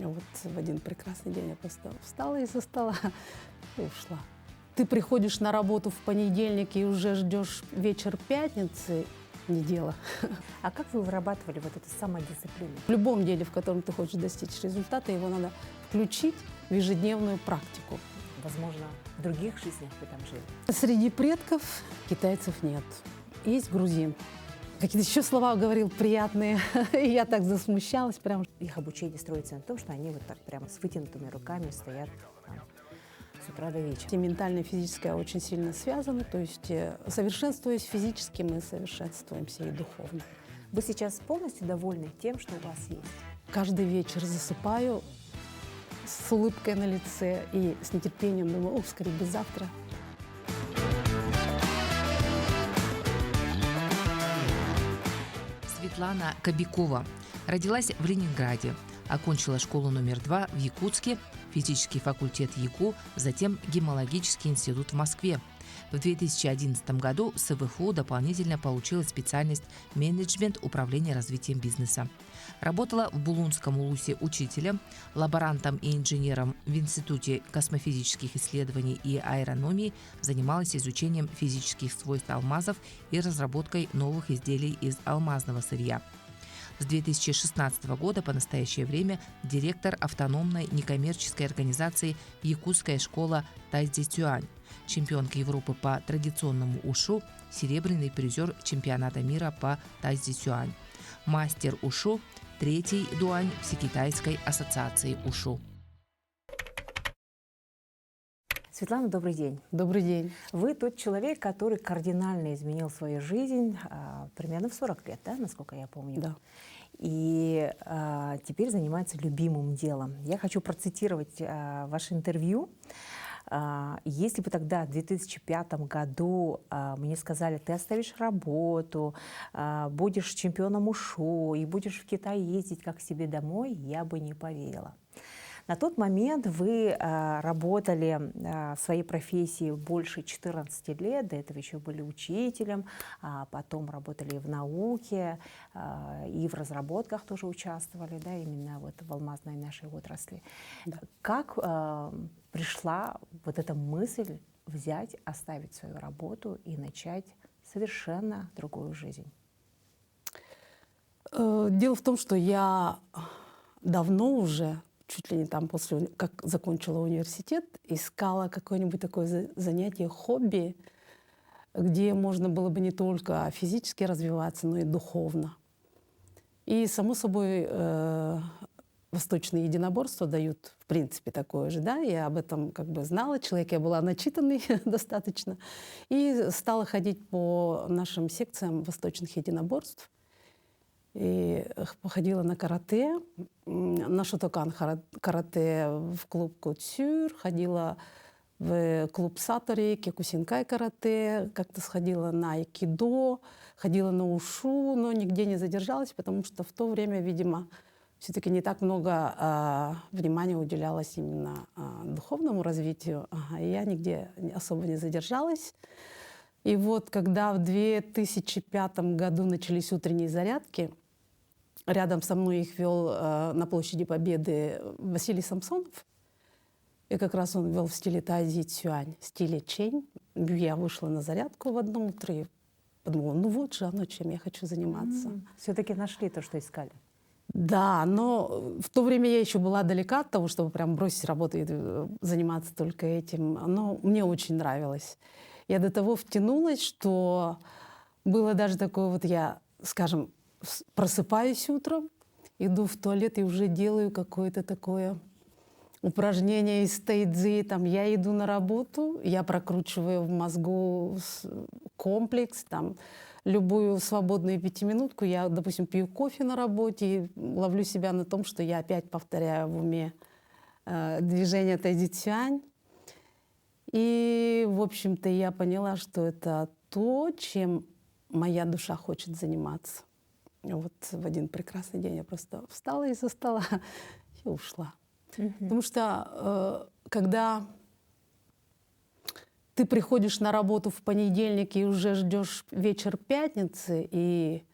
Вот в один прекрасный день я просто встала из-за стола и ушла. Ты приходишь на работу в понедельник и уже ждешь вечер пятницы — не дело. А как вы вырабатывали вот эту самодисциплину? В любом деле, в котором ты хочешь достичь результата, его надо включить в ежедневную практику. Возможно, в других жизнях вы там жили? Среди предков китайцев нет. Есть грузин. Какие-то еще слова говорил приятные, и я так засмущалась прям. Их обучение строится на том, что они вот так прямо с вытянутыми руками стоят там с утра до вечера. И ментальное и физическое очень сильно связаны, то есть совершенствуясь физически, мы совершенствуемся и духовно. Вы сейчас полностью довольны тем, что у вас есть? Каждый вечер засыпаю с улыбкой на лице и с нетерпением думаю: скорее бы завтра. Светлана Кобякова родилась в Ленинграде, окончила школу номер 2 в Якутске, физический факультет ЯКУ, затем гемологический институт в Москве. В 2011 году с СВФУ дополнительно получила специальность менеджмент управления развитием бизнеса. Работала в Булунском улусе учителем, лаборантом и инженером в Институте космофизических исследований и аэрономии, занималась изучением физических свойств алмазов и разработкой новых изделий из алмазного сырья. С 2016 года по настоящее время директор автономной некоммерческой организации «Якутская школа Тайцзи-Цюань», чемпионка Европы по традиционному ушу, серебряный призер чемпионата мира по Тайцзи-Цюань, мастер ушу, 3-й дуань Всекитайской ассоциации ушу. Светлана, добрый день. Добрый день. Вы тот человек, который кардинально изменил свою жизнь примерно в 40 лет, да, насколько я помню? Да. И теперь занимается любимым делом. Я хочу процитировать ваше интервью. Если бы тогда, в 2005 году, мне сказали: ты оставишь работу, будешь чемпионом ушу и будешь в Китай ездить как к себе домой, я бы не поверила. На тот момент вы работали в своей профессии больше 14 лет, до этого еще были учителем, а потом работали в науке, и в разработках тоже участвовали, да, именно вот в алмазной нашей отрасли. Да. Как пришла вот эта мысль взять, оставить свою работу и начать совершенно другую жизнь? Дело в том, что я давно уже, чуть ли не там после, как закончила университет, искала какое-нибудь такое занятие, хобби, где можно было бы не только физически развиваться, но и духовно. И, само собой, восточные единоборства дают, в принципе, такое же, да, я об этом как бы знала, человек я была начитанный достаточно, и стала ходить по нашим секциям восточных единоборств. И походила на карате, на шотокан карате в клуб Кутсюр, ходила в клуб Сатори, кекусинкай карате, как-то сходила на айкидо, ходила на ушу, но нигде не задержалась, потому что в то время, видимо, все-таки не так много внимания уделялось именно духовному развитию, и я нигде особо не задержалась. И вот когда в 2005 году начались утренние зарядки, рядом со мной их вел на площади Победы Василий Самсонов. И как раз он вел в стиле Тайцзи-Цюань, стиле Чень. Я вышла на зарядку в одно утро и подумала: ну вот же оно, чем я хочу заниматься. Все-таки нашли то, что искали? Да, но в то время я еще была далека от того, чтобы прям бросить работу и заниматься только этим. Но мне очень нравилось. Я до того втянулась, что было даже такое вот, я, скажем, просыпаюсь утром, иду в туалет и уже делаю какое-то такое упражнение из тайцзи. Там я иду на работу, я прокручиваю в мозгу комплекс, там любую свободную пятиминутку. Я, допустим, пью кофе на работе и ловлю себя на том, что я опять повторяю в уме движение Тайцзи-Цюань. И, в общем-то, я поняла, что это то, чем моя душа хочет заниматься. Вот в один прекрасный день я просто встала из-за стола и ушла. Потому что когда ты приходишь на работу в понедельник и уже ждешь вечер пятницы, и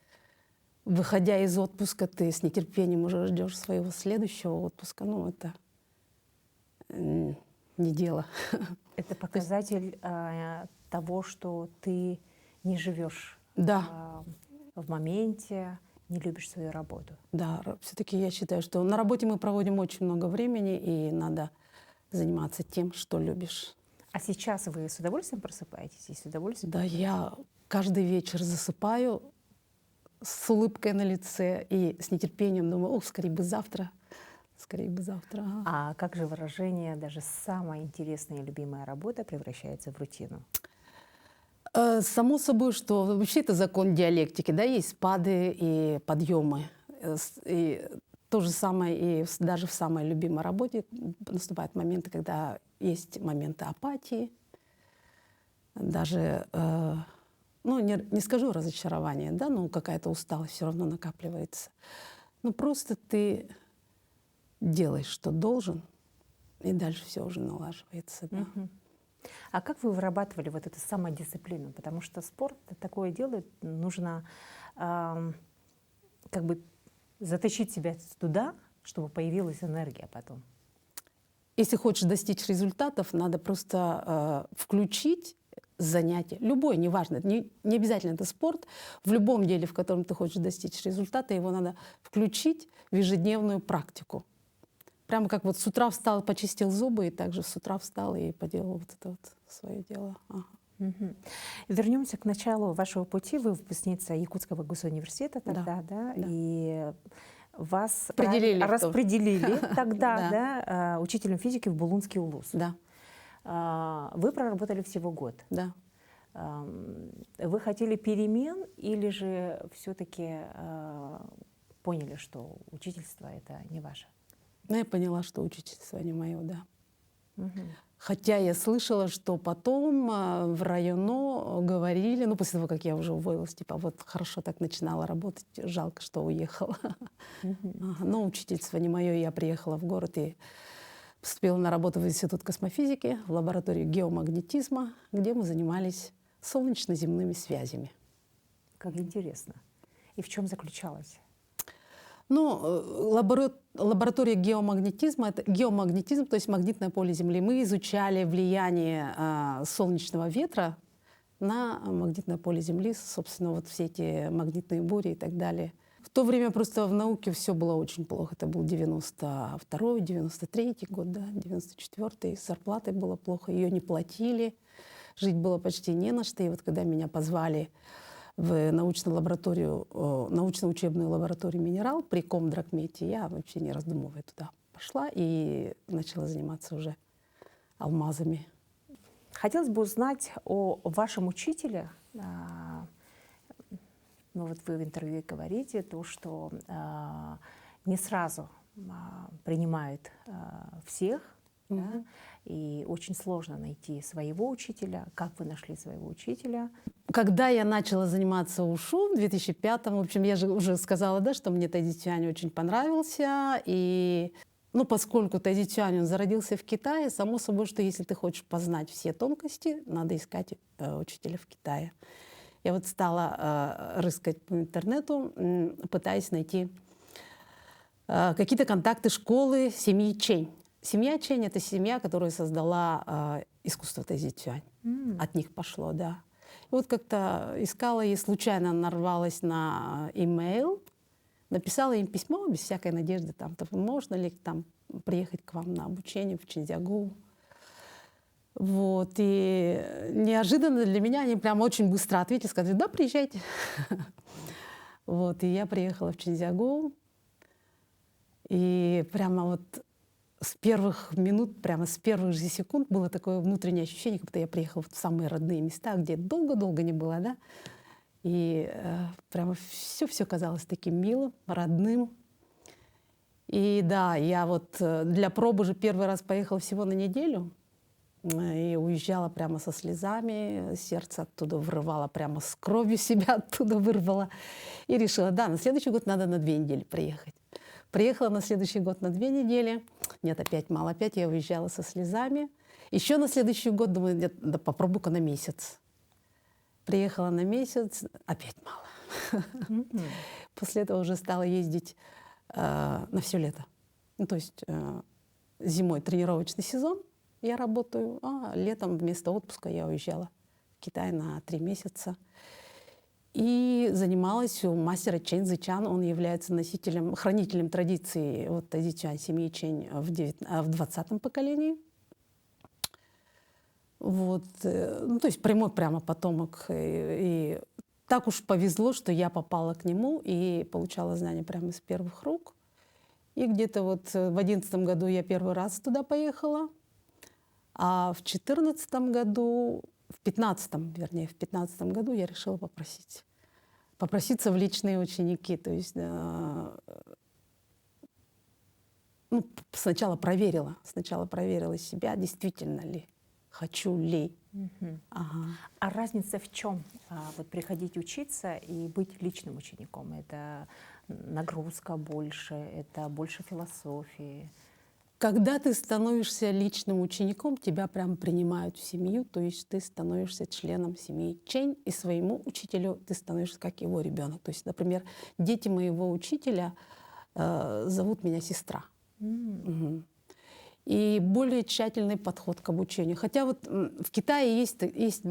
выходя из отпуска, ты с нетерпением уже ждешь своего следующего отпуска. Ну, это не дело. Это показатель того, что ты не живешь Да, в моменте, не любишь свою работу. да, все-таки я считаю, что на работе мы проводим очень много времени, и надо заниматься тем, что любишь. А сейчас вы с удовольствием просыпаетесь и с удовольствием? Да, я каждый вечер засыпаю с улыбкой на лице и с нетерпением думаю, ох, скорее бы завтра, скорее бы завтра. Ага. А как же выражение, даже самая интересная и любимая работа превращается в рутину? Само собой, что вообще это закон диалектики, да, есть спады и подъемы. И то же самое и даже в самой любимой работе наступают моменты, когда есть моменты апатии, даже, ну, не скажу разочарование, да, но какая-то усталость все равно накапливается. Ну, просто ты делаешь, что должен, и дальше все уже налаживается, да. Мгм. А как вы вырабатывали вот эту самодисциплину? Потому что спорт — это такое дело, нужно как бы затащить себя туда, чтобы появилась энергия потом. Если хочешь достичь результатов, надо просто включить занятие, любое, неважно, не обязательно это спорт, в любом деле, в котором ты хочешь достичь результата, его надо включить в ежедневную практику. Прямо как вот с утра встал, почистил зубы, и также с утра встал и поделал вот это вот свое дело. Ага. Мгм. Вернемся к началу вашего пути. Вы выпускница Якутского госуниверситета тогда, да? да. И вас Распределили распределили тогда, Да. да, учителем физики в Булунский улус. Да, Вы проработали всего год. да. Вы хотели перемен или же все-таки поняли, что учительство — это не ваше? Но я поняла, что учительство не мое, да. Мгм. Хотя я слышала, что потом в районо говорили, ну, после того, как я уже уволилась, типа, вот хорошо так начинала работать, жалко, что уехала. Мгм. Ага, но учительство не мое, я приехала в город и поступила на работу в Институт космофизики, в лабораторию геомагнетизма, где мы занимались солнечно-земными связями. Как интересно. И в чем заключалось? Ну, лаборатория геомагнетизма — это геомагнетизм, то есть магнитное поле Земли. Мы изучали влияние солнечного ветра на магнитное поле Земли, собственно, вот все эти магнитные бури и так далее. В то время просто в науке все было очень плохо. Это был 92-й, 93-й год, да, 94-й. С зарплатой было плохо, ее не платили, жить было почти не на что. И вот когда меня позвали в научную лабораторию, научно-учебную лабораторию «Минерал» при Комдрагмете, я вообще не раздумывая туда пошла и начала заниматься уже алмазами. Хотелось бы узнать о вашем учителе. Ну вот вы в интервью говорите то, что не сразу принимают всех, да, и очень сложно найти своего учителя. Как вы нашли своего учителя? Когда я начала заниматься ушу в 2005-м, в общем, я же уже сказала, да, что мне Тайзи Цюань очень понравился. И, ну, поскольку Тайзи Цюань, он зародился в Китае, само собой, что если ты хочешь познать все тонкости, надо искать учителя в Китае. Я вот стала рыскать по интернету, пытаясь найти какие-то контакты школы семьи Чэнь. Семья Чэнь — это семья, которая создала искусство Тайзи Цюань. От них пошло, да. И вот как-то искала и случайно нарвалась на имейл, написала им письмо без всякой надежды, там, можно ли там приехать к вам на обучение в Чинзягу. Вот. И неожиданно для меня они прям очень быстро ответили, сказали, да, приезжайте. Вот. И я приехала в Чинзягу. И прямо вот с первых минут, прямо с первых же секунд было такое внутреннее ощущение, как будто я приехала в самые родные места, где долго-долго не было, да. И прямо все казалось таким милым, родным. И да, я вот для пробы же первый раз поехала всего на неделю и уезжала прямо со слезами, сердце оттуда вырывало, прямо с кровью себя оттуда вырвала. И решила, да, на следующий год надо на 2 недели приехать. Приехала на следующий год на 2 недели. Нет, опять мало. Опять я уезжала со слезами. Еще на следующий год думаю, да попробую-ка на месяц. Приехала на месяц, опять мало. Мгм. После этого уже стала ездить на все лето. Ну, то есть зимой тренировочный сезон я работаю, а летом вместо отпуска я уезжала в Китай на 3 месяца. И занималась у мастера Чэнь Зычан. Он является носителем, хранителем традиции вот Цзичань, семьи Чэнь в 20-м поколении. Вот, ну, то есть прямой прямо потомок. И так уж повезло, что я попала к нему и получала знания прямо из первых рук. И где-то вот в 2011 году я первый раз туда поехала, а в 2014 году, в 2015 году я решила попроситься в личные ученики. То есть ну, сначала проверила себя, действительно ли, хочу ли. Мгм. Ага. А разница в чем? Вот приходить учиться и быть личным учеником? Это нагрузка больше, это больше философии. Когда ты становишься личным учеником, тебя прям принимают в семью, то есть ты становишься членом семьи Чэнь, и своему учителю ты становишься как его ребенок. То есть, например, дети моего учителя зовут меня сестра. Мгм. И более тщательный подход к обучению. Хотя вот в Китае есть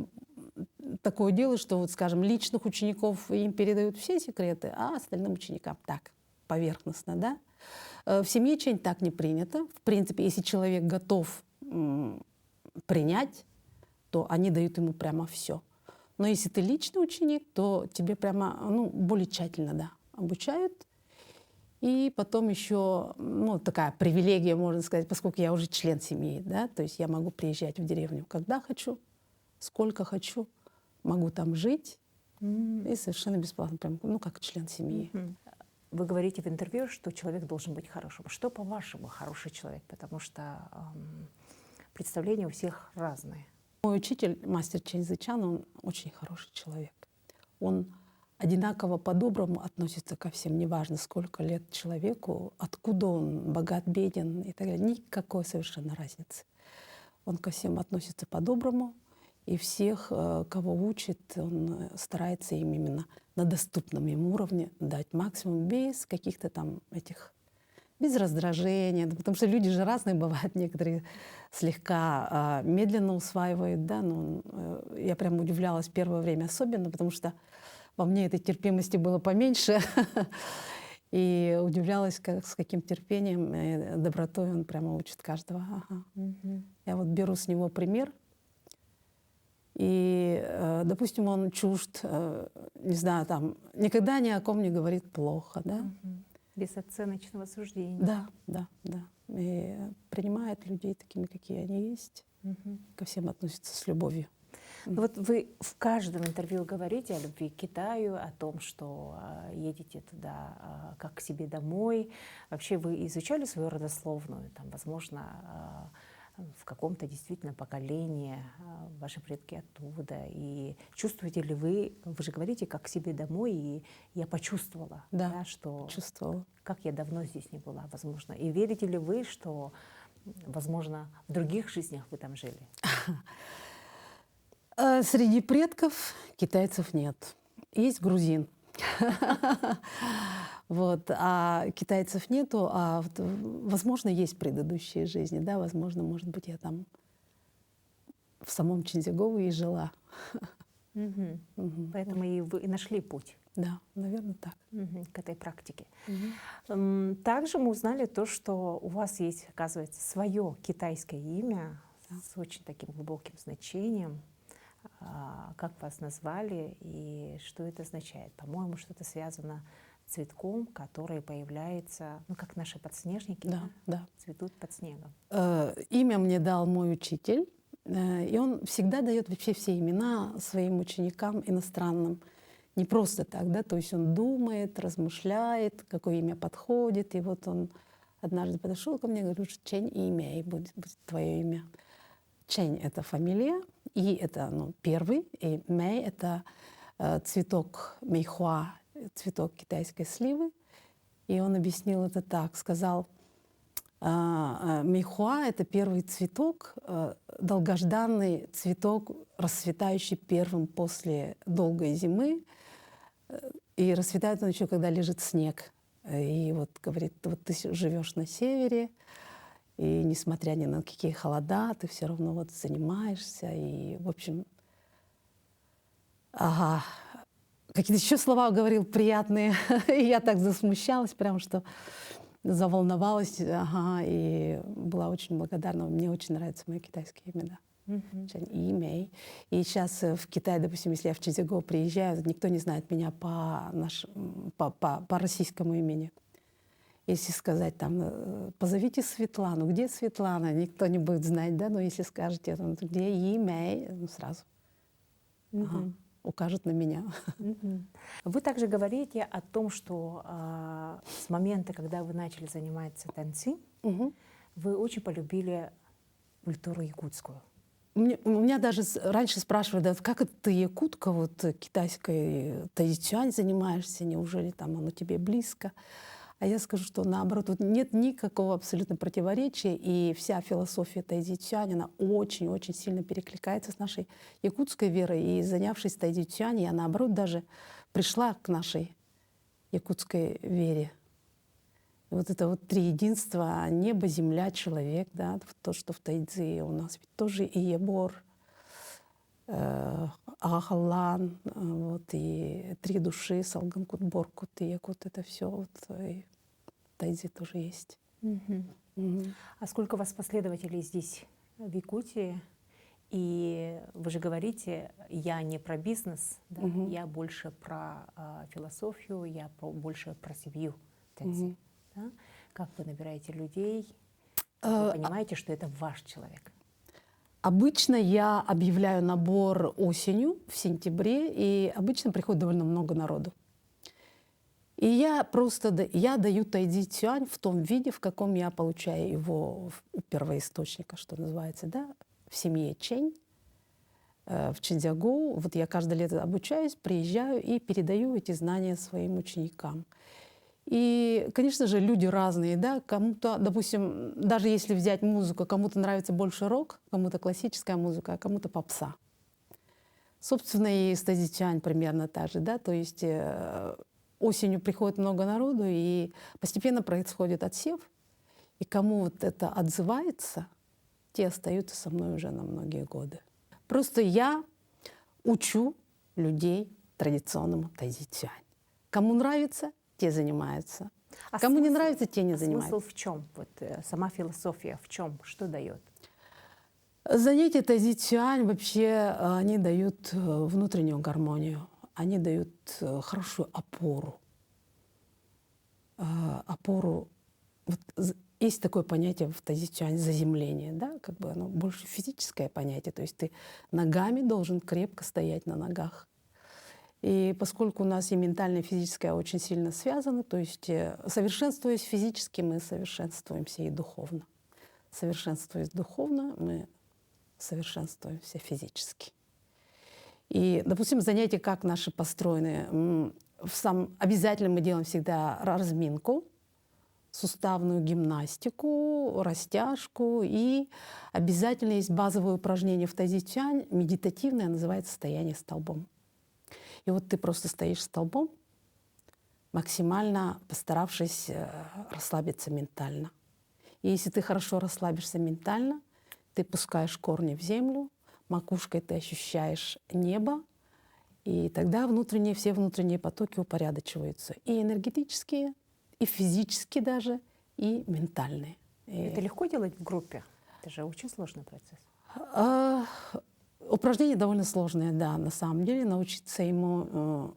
такое дело, что, вот, скажем, личных учеников им передают все секреты, а остальным ученикам так, поверхностно, да. В семье Чэнь так не принято. В принципе, если человек готов принять, то они дают ему прямо все. Но если ты личный ученик, то тебе прямо более тщательно, да, обучают. И потом еще, такая привилегия, можно сказать, поскольку я уже член семьи, да, то есть я могу приезжать в деревню, когда хочу, сколько хочу, могу там жить и совершенно бесплатно, прям, как член семьи. Мгм. Вы говорите в интервью, что человек должен быть хорошим. Что, по-вашему, хороший человек? Потому что представления у всех разные. Мой учитель, мастер Чэнь Зычан, он очень хороший человек. Он одинаково по-доброму относится ко всем, неважно, сколько лет человеку, откуда он, богат, беден и так далее. Никакой совершенно разницы. Он ко всем относится по-доброму, и всех, кого учит, он старается им именно на доступном ему уровне дать максимум без каких-то там без раздражения, потому что люди же разные бывают, некоторые слегка медленно усваивают, да, я прям удивлялась первое время особенно, потому что во мне этой терпимости было поменьше, и удивлялась, с каким терпением и добротой он прямо учит каждого. Ага. Я вот беру с него пример, и, допустим, он чужд, не знаю, там, никогда ни о ком не говорит плохо, да, Без оценочного суждения. Да. И принимает людей такими, какие они есть. Ко всем относится с любовью. Ну вот вы в каждом интервью говорите о любви к Китаю, о том, что едете туда как к себе домой. Вообще вы изучали свою родословную? Там, возможно, в каком-то действительно поколении ваши предки оттуда. И чувствуете ли вы же говорите, как к себе домой, и я почувствовала, Да, что чувствовала. как я давно здесь не была, возможно. И верите ли вы, что, возможно, в других жизнях вы там жили? Среди предков китайцев нет. Есть грузин. Вот, а китайцев нету, а возможно, есть предыдущие жизни, да, возможно, может быть, я там в самом Чинзигово и жила. Поэтому и вы нашли путь. Да, наверное, так. К этой практике. Также мы узнали то, что у вас есть, оказывается, свое китайское имя с очень таким глубоким значением. Как вас назвали и что это означает? По-моему, что-то связано с цветком, который появляется, как наши подснежники, Да. цветут под снегом. Имя мне дал мой учитель, и он всегда дает вообще все имена своим ученикам иностранным. Не просто так, да, то есть он думает, размышляет, какое имя подходит. И вот он однажды подошел ко мне и говорит, Чэнь имя, и будет твое имя. Чэнь — это фамилия, И это первый, и Мэй — это цветок мэйхуа, цветок китайской сливы. И он объяснил это так, сказал, мэйхуа — это первый цветок, долгожданный цветок, расцветающий первым после долгой зимы. И расцветает он еще, когда лежит снег. И вот говорит, вот ты живешь на севере, и несмотря ни на какие холода, ты все равно вот занимаешься. И, в общем, ага, какие-то еще слова говорил приятные. И я так засмущалась, прям что заволновалась. Ага, и была очень благодарна. Мне очень нравятся мои китайские имена. Имей. И сейчас в Китае, допустим, если я в Чжэцзяго приезжаю, никто не знает меня по российскому имени. Если сказать там, позовите Светлану, где Светлана, никто не будет знать, да, но если скажете, где Имей, сразу укажут на меня. Вы также говорите о том, что с момента, когда вы начали заниматься танцем, вы очень полюбили культуру якутскую. У меня даже раньше спрашивали, да, как это ты, якутка, вот китайской тайцюань занимаешься, неужели там оно тебе близко? А я скажу, что наоборот, тут нет никакого абсолютно противоречия, и вся философия тайцюань, она очень-очень сильно перекликается с нашей якутской верой. И занявшись тайцюань, я наоборот даже пришла к нашей якутской вере. Вот это вот три единства — небо, земля, человек, да, то, что в тайцзи у нас ведь тоже и ебор, ахалан, вот, и три души, салганкут, боркут, и якут, это все вот и в тайцзи тоже есть. А сколько у вас последователей здесь, в Якутии? И вы же говорите, я не про бизнес, да? Я больше про философию, я больше про семью. Да? Как вы набираете людей? Вы понимаете, что это ваш человек? Обычно я объявляю набор осенью, в сентябре, и обычно приходит довольно много народу. И я даю тайцзи-цюань в том виде, в каком я получаю его у первоисточника, что называется, да, в семье Чэнь, в Чжэцзяго. Вот я каждое лето обучаюсь, приезжаю и передаю эти знания своим ученикам. И, конечно же, люди разные, да, кому-то, допустим, даже если взять музыку, кому-то нравится больше рок, кому-то классическая музыка, а кому-то попса. Собственно, и с тайцзи-цюань примерно так же, да, то есть осенью приходит много народу, и постепенно происходит отсев, и кому вот это отзывается, те остаются со мной уже на многие годы. Просто я учу людей традиционному тайцзи-цюань. Кому нравится, те занимаются. Кому не нравится, те не занимаются. Смысл в чем? Вот сама философия в чем? Что дает? Занятия тайцзи-цюань вообще они дают внутреннюю гармонию, они дают хорошую опору. Опору. Вот есть такое понятие в тайцзи-цюань — заземление, да, как бы оно больше физическое понятие, то есть ты ногами должен крепко стоять на ногах. И поскольку у нас и ментальное, и физическое очень сильно связаны, то есть совершенствуясь физически, мы совершенствуемся и духовно. Совершенствуясь духовно, мы совершенствуемся физически. И, допустим, занятия как наши построены. Обязательно мы делаем всегда разминку, суставную гимнастику, растяжку. И обязательно есть базовое упражнение в тайцзи-цюань, медитативное, называется «стояние столбом». И вот ты просто стоишь столбом, максимально постаравшись расслабиться ментально. И если ты хорошо расслабишься ментально, ты пускаешь корни в землю, макушкой ты ощущаешь небо, и тогда все внутренние потоки упорядочиваются. И энергетические, и физические даже, и ментальные. Это легко делать в группе? Это же очень сложный процесс. Упражнение довольно сложное, да, на самом деле. Научиться ему,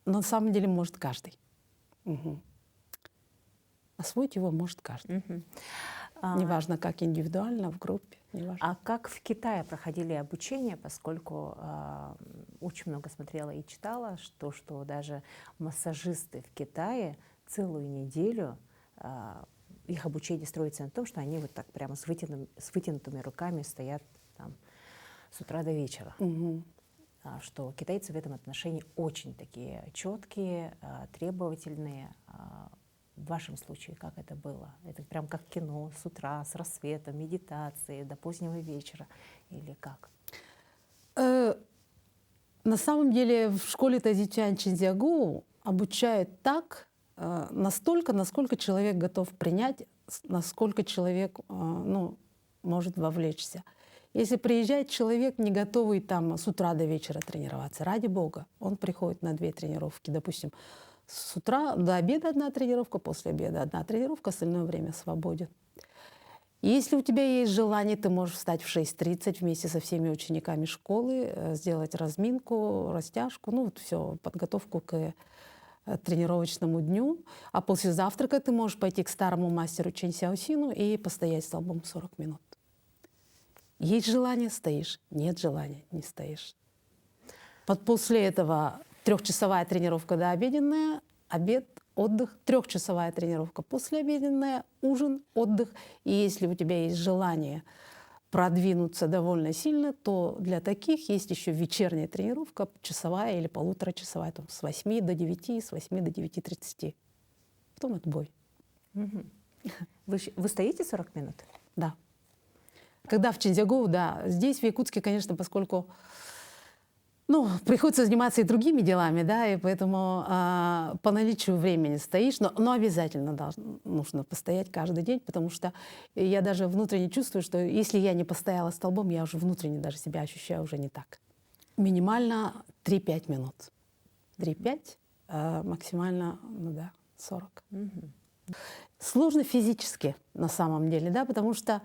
на самом деле, может каждый. Освоить его может каждый. Неважно, как индивидуально, в группе. Неважно. А как в Китае проходили обучение, поскольку очень много смотрела и читала, что даже массажисты в Китае целую неделю, их обучение строится на том, что они вот так прямо с вытянутыми руками стоят там с утра до вечера. Что китайцы в этом отношении очень такие четкие, требовательные. В вашем случае как это было? Это прям как кино, с утра, с рассветом, медитации до позднего вечера или как? На самом деле в школе Тазичань Чинзягу обучают так, настолько, насколько человек готов принять, насколько человек может вовлечься. Если приезжает человек, не готовый там с утра до вечера тренироваться, ради бога, он приходит на 2 тренировки. Допустим, с утра до обеда 1 тренировка, после обеда 1 тренировка, остальное время свободен. Если у тебя есть желание, ты можешь встать в 6:30 вместе со всеми учениками школы, сделать разминку, растяжку, все, подготовку к тренировочному дню. А после завтрака ты можешь пойти к старому мастеру Чэнь Сяосину и постоять столбом 40 минут. Есть желание — стоишь, нет желания — не стоишь. После этого 3-часовая тренировка дообеденная, обед, отдых, 3-часовая тренировка послеобеденная, ужин, отдых. И если у тебя есть желание продвинуться довольно сильно, то для таких есть еще вечерняя тренировка, часовая или 1,5-часовая, там, с 8 до 9, с 8 до 9:30. Потом отбой. Вы стоите 40 минут? Да. Когда в Чинзягу, да. Здесь, в Якутске, конечно, поскольку приходится заниматься и другими делами, да, и поэтому по наличию времени стоишь, но обязательно нужно постоять каждый день, потому что я даже внутренне чувствую, что если я не постояла столбом, я уже внутренне даже себя ощущаю уже не так. Минимально 3-5 минут. 3-5, максимально, 40. Сложно физически на самом деле, да, потому что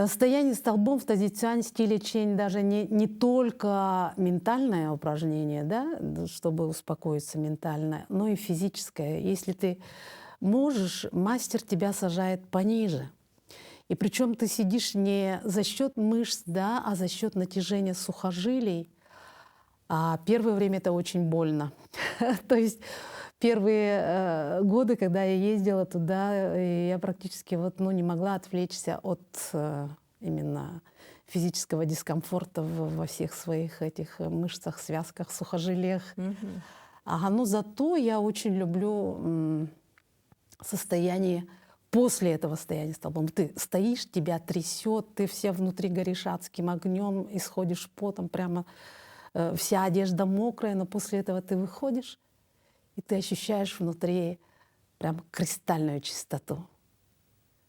стояние столбом в тазицюань стиле Чэнь даже не только ментальное упражнение, да, чтобы успокоиться ментально, но и физическое. Если ты можешь, мастер тебя сажает пониже. И причем ты сидишь не за счет мышц, да, а за счет натяжения сухожилий. А первое время это очень больно. То есть первые годы, когда я ездила туда, я практически не могла отвлечься от именно физического дискомфорта во всех своих этих мышцах, связках, сухожилиях. Но зато я очень люблю состояние после этого стояния столбом. Ты стоишь, тебя трясет, ты вся внутри горишь адским огнем, исходишь потом, прямо вся одежда мокрая, но после этого ты выходишь, и ты ощущаешь внутри прям кристальную чистоту.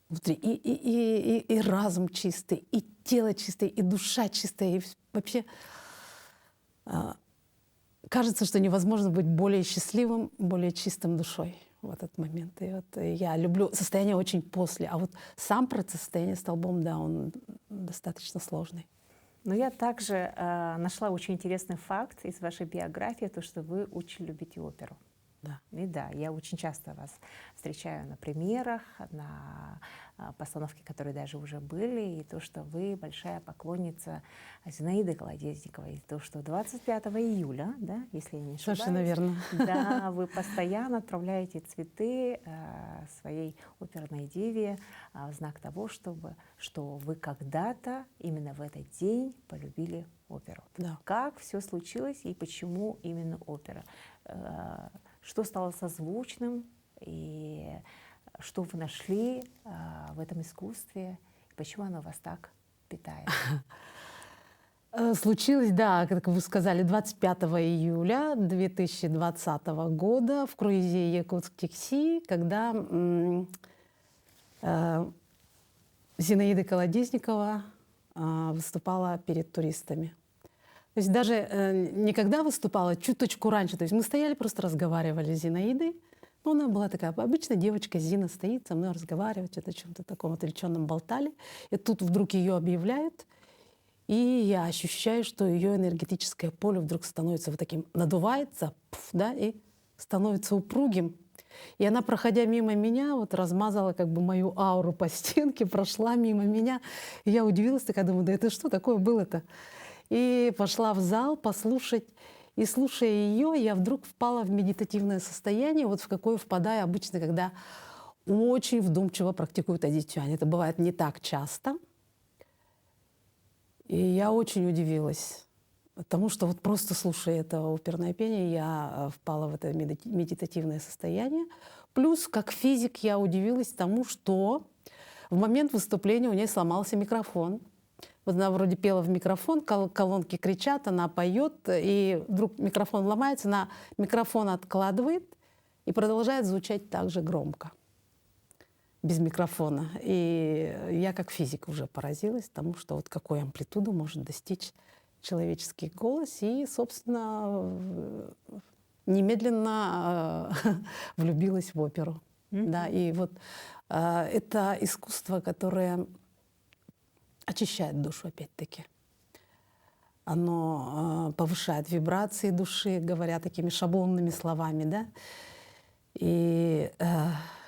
Внутри и разум чистый, и тело чистое, и душа чистая. И вообще кажется, что невозможно быть более счастливым, более чистым душой в этот момент. И я люблю состояние очень после. А вот сам процесс состояния столбом, да, он достаточно сложный. Но я также нашла очень интересный факт из вашей биографии, то, что вы очень любите оперу. Да. И да, я очень часто вас встречаю на премьерах, на постановке, которые даже уже были, и то, что вы большая поклонница Зинаиды Колодезниковой, и то, что 25 июля, да, если я не ошибаюсь, Совершенно верно. да, вы постоянно отправляете цветы своей оперной диве в знак того, что вы когда-то именно в этот день полюбили оперу. Да. Как все случилось и почему именно опера? Что стало созвучным, и что вы нашли в этом искусстве, и почему оно вас так питает? Случилось, да, как вы сказали, 25 июля 2020 года в круизе Якутск-Тикси, когда Зинаида Колодезникова выступала перед туристами. То есть даже никогда выступала, чуточку раньше. То есть мы стояли, просто разговаривали с Зинаидой. Ну, она была такая обычная девочка, Зина стоит со мной, разговаривает, о чем-то таком отвлеченном болтали. И тут вдруг ее объявляют, и я ощущаю, что ее энергетическое поле вдруг становится вот таким, надувается, да, и становится упругим. И она, проходя мимо меня, вот размазала как бы мою ауру по стенке, прошла мимо меня. И я удивилась, такая думаю, да это что такое было-то? И пошла в зал послушать. И слушая ее, я вдруг впала в медитативное состояние, вот в какое впадаю обычно, когда очень вдумчиво практикуют адичань. Это бывает не так часто. И я очень удивилась, потому что вот просто слушая это оперное пение, я впала в это медитативное состояние. Плюс, как физик, я удивилась тому, что в момент выступления у нее сломался микрофон. Вот она вроде пела в микрофон, колонки кричат, она поет, и вдруг микрофон ломается, она микрофон откладывает и продолжает звучать так же громко, без микрофона. И я как физик уже поразилась тому, что вот какую амплитуду может достичь человеческий голос. И, собственно, немедленно влюбилась в оперу. Да, и вот это искусство, которое очищает душу, опять-таки. Оно повышает вибрации души, говоря такими шаблонными словами, да. И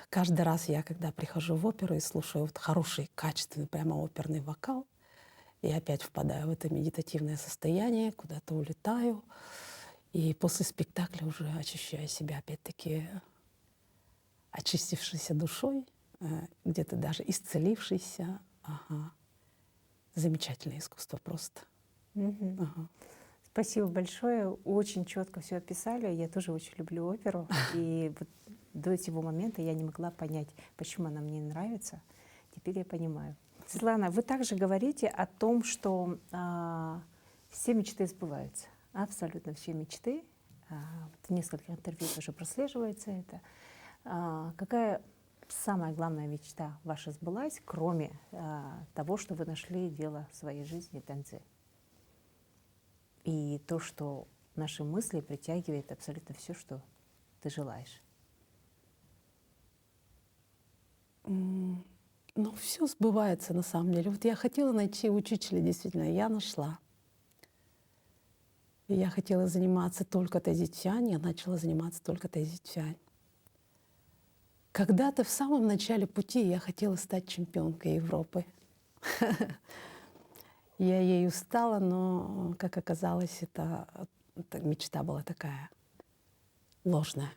каждый раз я, когда прихожу в оперу и слушаю вот хороший, качественный, прямо оперный вокал, я опять впадаю в это медитативное состояние, куда-то улетаю. И после спектакля уже очищаю себя, опять-таки, очистившейся душой, где-то даже исцелившейся. Ага. Замечательное искусство просто. Ага. Спасибо большое. Очень четко все описали. Я тоже очень люблю оперу. И вот до сего момента я не могла понять, почему она мне нравится. Теперь я понимаю. Светлана, вы также говорите о том, что все мечты сбываются. Абсолютно все мечты. В нескольких интервью тоже прослеживается это. Какая самая главная мечта ваша сбылась, кроме того, что вы нашли дело своей жизни танцы? И то, что наши мысли притягивает абсолютно все, что ты желаешь. Ну, все сбывается на самом деле. Вот я хотела найти учителя, действительно, я нашла. И я хотела заниматься только тайзи-цюань, я начала заниматься только тайзи-цюань. Когда-то в самом начале пути я хотела стать чемпионкой Европы. Я ею стала, но, как оказалось, эта мечта была такая ложная.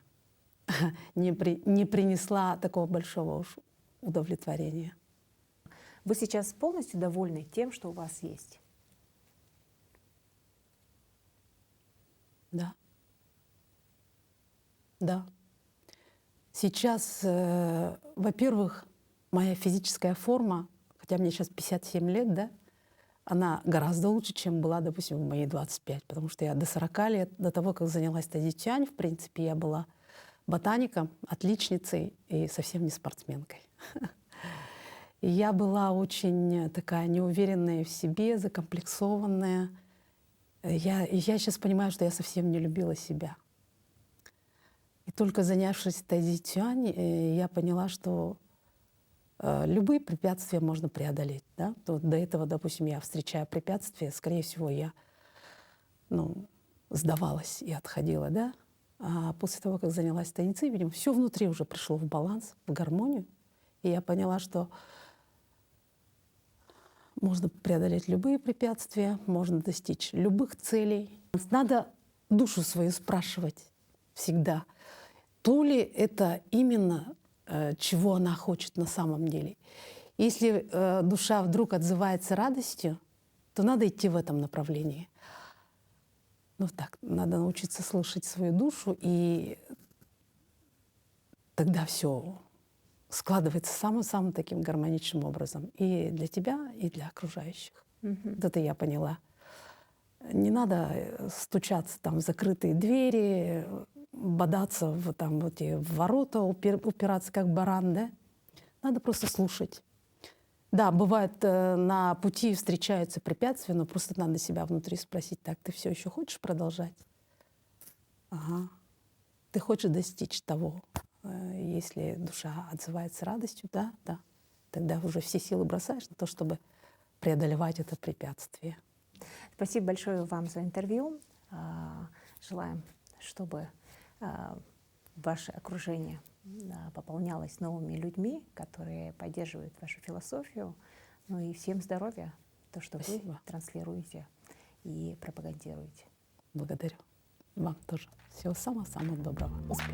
Не принесла такого большого уж удовлетворения. Вы сейчас полностью довольны тем, что у вас есть? Да. Да. Сейчас, во-первых, моя физическая форма, хотя мне сейчас 57 лет, да, она гораздо лучше, чем была, допустим, в мои 25. Потому что я до 40 лет, до того, как занялась тайзи-цюань, в принципе, я была ботаником, отличницей и совсем не спортсменкой. И я была очень такая неуверенная в себе, закомплексованная. Я сейчас понимаю, что я совсем не любила себя. И только занявшись тайзи-цюань, я поняла, что любые препятствия можно преодолеть. Да? Вот до этого, допустим, я встречая препятствия, скорее всего, я сдавалась и отходила. Да? А после того, как занялась тайцзи, видимо, все внутри уже пришло в баланс, в гармонию. И я поняла, что можно преодолеть любые препятствия, можно достичь любых целей. Надо душу свою спрашивать всегда, то ли это именно, чего она хочет на самом деле. Если душа вдруг отзывается радостью, то надо идти в этом направлении. Ну так, надо научиться слышать свою душу, и тогда все складывается самым-самым таким гармоничным образом и для тебя, и для окружающих. Вот это я поняла. Не надо стучаться там в закрытые двери, бодаться в эти ворота, упираться как баран, да? Надо просто слушать. Да, бывает, на пути встречаются препятствия, но просто надо себя внутри спросить: так, ты все еще хочешь продолжать? Ага. Ты хочешь достичь того? Если душа отзывается радостью, да, тогда уже все силы бросаешь на то, чтобы преодолевать это препятствие. Спасибо большое вам за интервью. Желаем, чтобы ваше окружение пополнялось новыми людьми, которые поддерживают вашу философию. Ну и всем здоровья, то, что Спасибо. вы транслируете и пропагандируете. Благодарю. Вам тоже. Всего самого-самого доброго. Успехов.